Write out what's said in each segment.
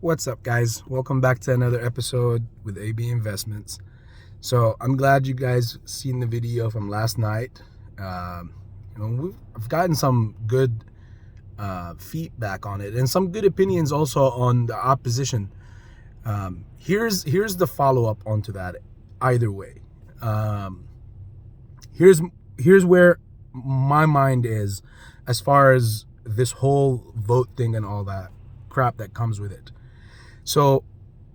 What's up, guys? Welcome back to another episode with AB Investments. So I'm glad you guys seen the video from last night. I've gotten some good feedback on it and some good opinions also on the opposition. Here's the follow-up onto that. Either way, here's where my mind is as far as this whole vote thing and all that crap that comes with it. So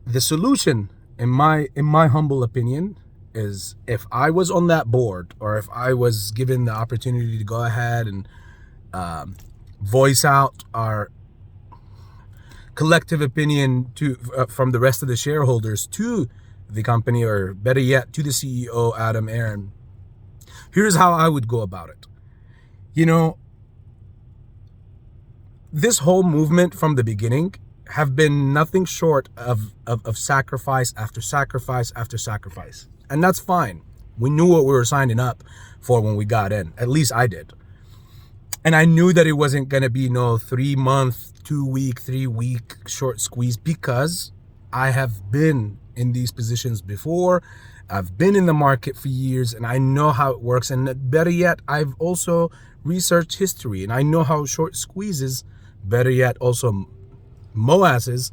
the solution, in my humble opinion, is if I was on that board, or if I was given the opportunity to go ahead and voice out our collective opinion to from the rest of the shareholders to the company, or better yet, to the CEO, Adam Aron, here's how I would go about it. This whole movement from the beginning have been nothing short of sacrifice after sacrifice after sacrifice. And that's fine. We knew what we were signing up for when we got in. At least I did. And I knew that it wasn't going to be no 3 month, 2 week, 3 week short squeeze, because I have been in these positions before. I've been in the market for years and I know how it works. And better yet, I've also researched history and I know how short squeezes, better yet, also MOASs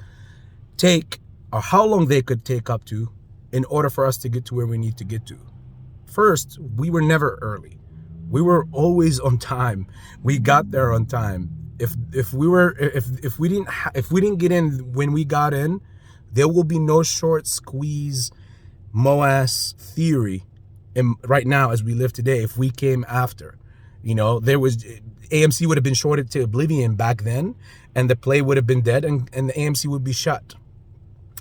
take, or how long they could take up to, in order for us to get to where we need to get to. First, we were never early. We were always on time. We got there on time. If we didn't get in when we got in, there will be no short squeeze MOAS theory right now as we live today. If we came after, there was AMC would have been shorted to oblivion back then, and the play would have been dead, and the AMC would be shut.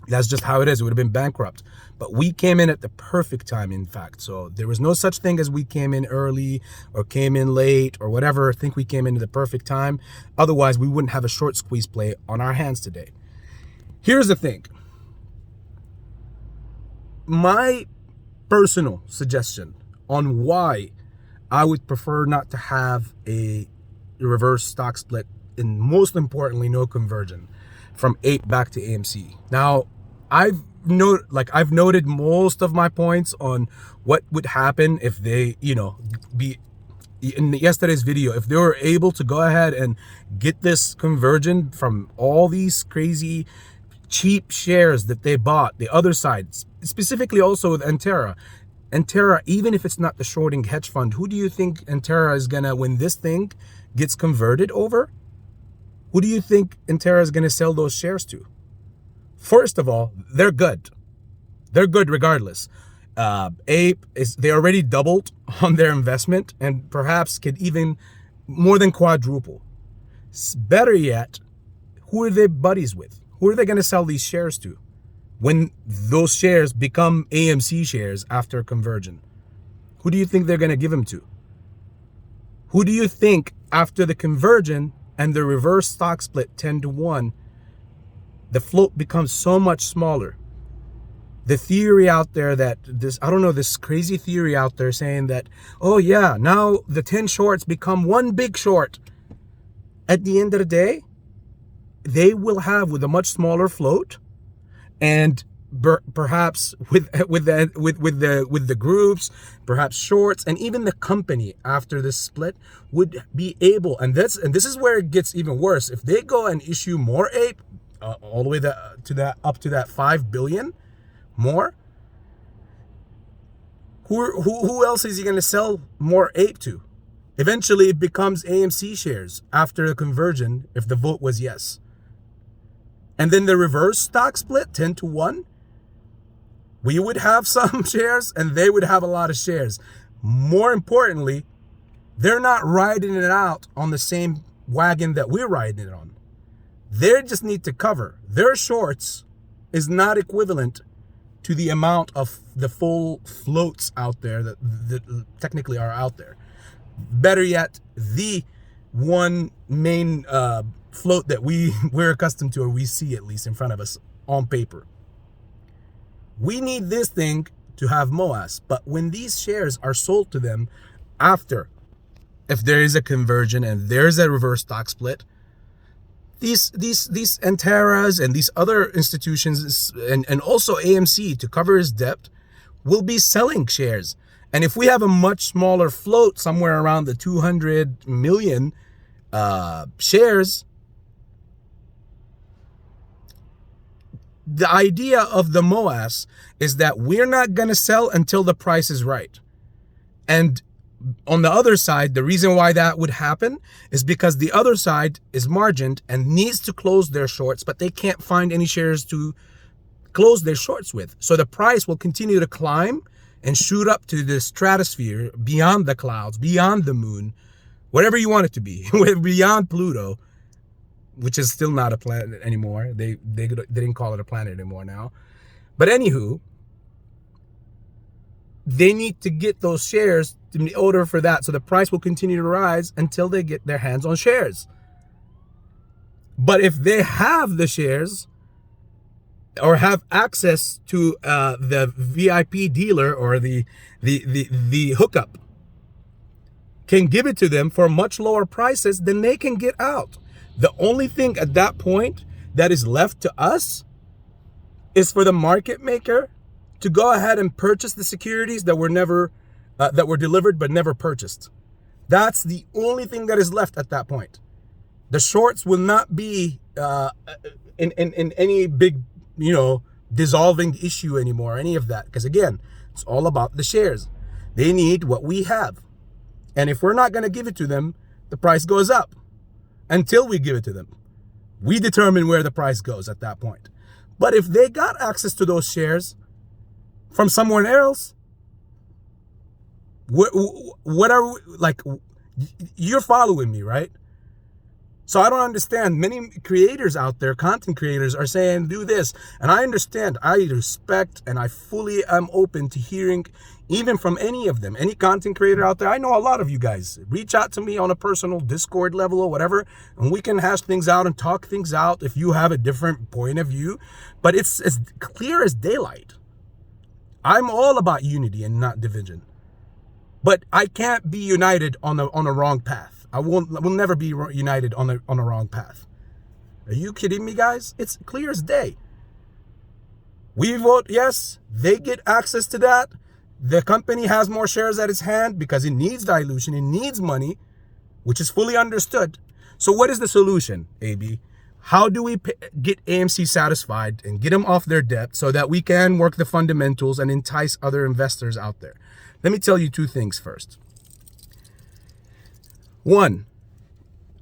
That's just how it is. It would have been bankrupt. But we came in at the perfect time, in fact. So there was no such thing as we came in early or came in late or whatever. I think we came into the perfect time. Otherwise, we wouldn't have a short squeeze play on our hands today. Here's the thing. My personal suggestion on why I would prefer not to have a reverse stock split, and most importantly, no conversion from APE back to AMC. Now, I've noted most of my points on what would happen if they, be in yesterday's video, if they were able to go ahead and get this conversion from all these crazy cheap shares that they bought, the other side, specifically also with Antera. Antera, even if it's not the shorting hedge fund, who do you think Antera is gonna, when this thing gets converted over, who do you think Antera is gonna sell those shares to? First of all, they're good. They're good regardless. APE they already doubled on their investment and perhaps could even more than quadruple. Better yet, who are they buddies with? Who are they gonna sell these shares to when those shares become AMC shares after conversion? Who do you think they're going to give them to? Who do you think after the conversion and the reverse stock split 10-1, the float becomes so much smaller? The theory out there that this crazy theory out there saying that, oh yeah, now the 10 shorts become one big short. At the end of the day, they will have, with a much smaller float, and perhaps with the groups, perhaps shorts, and even the company after this split would be able, and this is where it gets even worse. If they go and issue more APE, all the way up to that 5 billion more, who else is he going to sell more APE to? Eventually, it becomes AMC shares after the conversion if the vote was yes. And then the reverse stock split, 10-1, we would have some shares and they would have a lot of shares. More importantly, they're not riding it out on the same wagon that we're riding it on. They just need to cover. Their shorts is not equivalent to the amount of the full floats out there that technically are out there. Better yet, the one main float that we're accustomed to, or we see at least in front of us on paper. We need this thing to have MOAS, but when these shares are sold to them after, if there is a conversion and there's a reverse stock split, these Antaras and these other institutions and also AMC, to cover his debt, will be selling shares. And if we have a much smaller float, somewhere around the 200 million shares, the idea of the MOAS is that we're not going to sell until the price is right. And on the other side, the reason why that would happen is because the other side is margined and needs to close their shorts, but they can't find any shares to close their shorts with. So the price will continue to climb and shoot up to the stratosphere, beyond the clouds, beyond the moon, whatever you want it to be, beyond Pluto, which is still not a planet anymore. They didn't call it a planet anymore now. But anywho, they need to get those shares in order for that. So the price will continue to rise until they get their hands on shares. But if they have the shares or have access to the VIP dealer or the hookup can give it to them for much lower prices, then they can get out. The only thing at that point that is left to us is for the market maker to go ahead and purchase the securities that were never that were delivered but never purchased. That's the only thing that is left at that point. The shorts will not be in any big, dissolving issue anymore, any of that. Because again, it's all about the shares. They need what we have. And if we're not going to give it to them, the price goes up until we give it to them. We determine where the price goes at that point. But if they got access to those shares from somewhere else, what are we, like, you're following me, right? So I don't understand. Many creators out there, content creators, are saying do this. And I understand, I respect, and I fully am open to hearing even from any of them, any content creator out there. I know a lot of you guys. Reach out to me on a personal Discord level or whatever, and we can hash things out and talk things out if you have a different point of view. But it's as clear as daylight. I'm all about unity and not division. But I can't be united on a wrong path. I will never be united on a wrong path. Are you kidding me, guys? It's clear as day. We vote yes. They get access to that. The company has more shares at its hand because it needs dilution. It needs money, which is fully understood. So what is the solution, AB? How do we get AMC satisfied and get them off their debt so that we can work the fundamentals and entice other investors out there? Let me tell you two things first. One,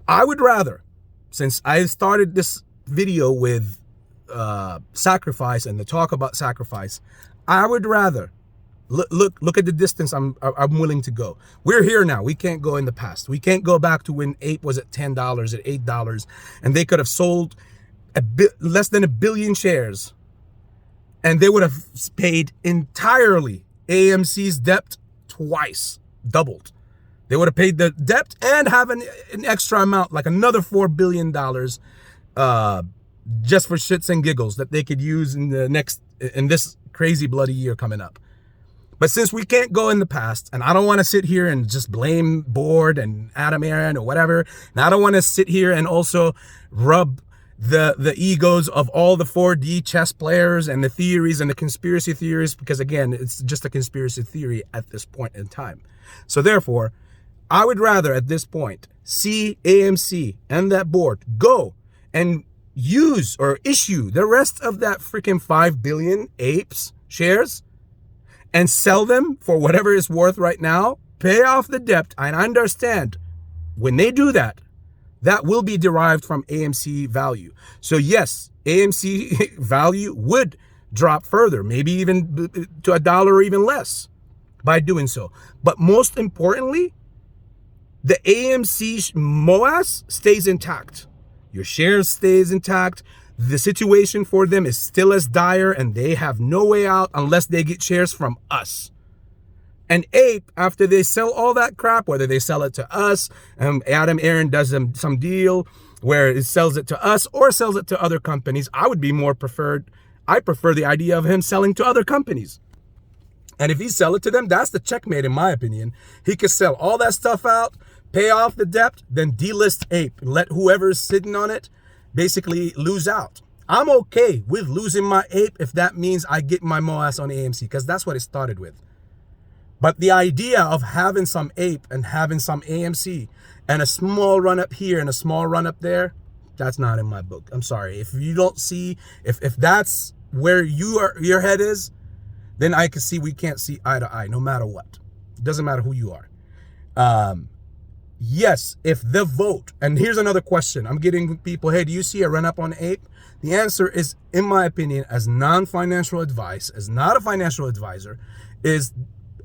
I would rather, since I started this video with sacrifice and the talk about sacrifice, I would rather look at the distance I'm willing to go. We're here now. We can't go in the past. We can't go back to when Ape was at $10, at $8, and they could have sold less than 1 billion shares, and they would have paid entirely AMC's debt twice, doubled. They would have paid the debt and have an extra amount, like another $4 billion, just for shits and giggles that they could use in this crazy bloody year coming up. But since we can't go in the past, and I don't want to sit here and just blame Board and Adam Aron or whatever, and I don't want to sit here and also rub the egos of all the 4D chess players and the theories and the conspiracy theories, because again, it's just a conspiracy theory at this point in time. So therefore, I would rather at this point see AMC and that board go and use or issue the rest of that freaking 5 billion apes shares and sell them for whatever it's worth right now, pay off the debt. And I understand when they do that, that will be derived from AMC value. So yes, AMC value would drop further, maybe even to $1 or even less by doing so. But most importantly, the AMC MOAS stays intact. Your shares stays intact. The situation for them is still as dire, and they have no way out unless they get shares from us. And Ape, after they sell all that crap, whether they sell it to us, Adam Aron does some deal where it sells it to us or sells it to other companies, I prefer the idea of him selling to other companies. And if he sell it to them, that's the checkmate in my opinion. He could sell all that stuff out, pay off the debt, then delist Ape, let whoever's sitting on it basically lose out. I'm okay with losing my ape if that means I get my MOAS on AMC, because that's what it started with. But the idea of having some ape and having some AMC and a small run up here and a small run up there, that's not in my book. I'm sorry. If you don't see, if that's where your head is, then I can see we can't see eye to eye no matter what. It doesn't matter who you are. Yes, if the vote, and here's another question. I'm getting people, hey, do you see a run up on ape? The answer is, in my opinion, as non-financial advice, as not a financial advisor, is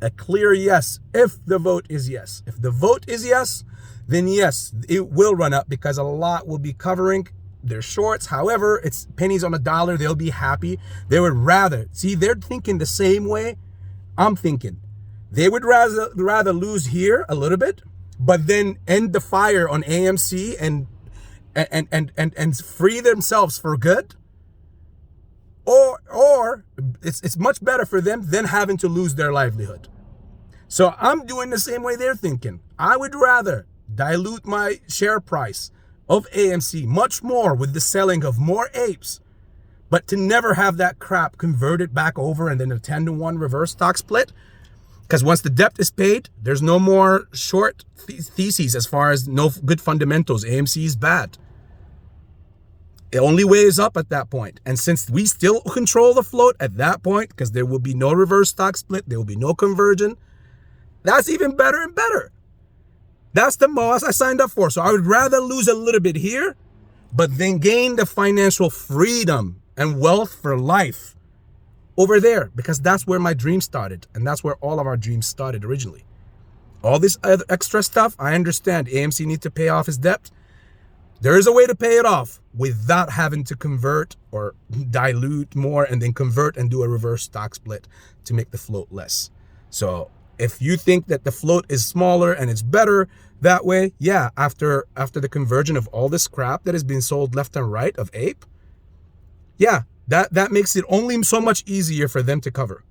a clear yes if the vote is yes. If the vote is yes, then yes, it will run up because a lot will be covering their shorts. However, it's pennies on a dollar. They'll be happy. They would rather, see, they're thinking the same way I'm thinking. They would rather lose here a little bit, but then end the fire on AMC and free themselves for good. Or it's much better for them than having to lose their livelihood. So I'm doing the same way they're thinking. I would rather dilute my share price of AMC much more with the selling of more apes, but to never have that crap converted back over and then a 10-to-1 reverse stock split. Because once the debt is paid, there's no more short theses as far as no good fundamentals. AMC is bad. The only way is up at that point. And since we still control the float at that point, because there will be no reverse stock split, there will be no conversion, that's even better and better. That's the MOAS I signed up for. So I would rather lose a little bit here, but then gain the financial freedom and wealth for life over there, because that's where my dream started. And that's where all of our dreams started originally. All this other extra stuff, I understand. AMC needs to pay off his debt. There is a way to pay it off without having to convert or dilute more and then convert and do a reverse stock split to make the float less. So if you think that the float is smaller and it's better that way, yeah, after the conversion of all this crap that has been sold left and right of ape, yeah, that makes it only so much easier for them to cover,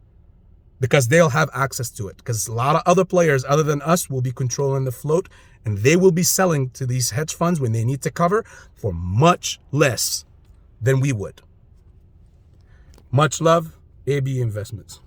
because they'll have access to it, because a lot of other players other than us will be controlling the float, and they will be selling to these hedge funds when they need to cover for much less than we would. Much love, AB Investments.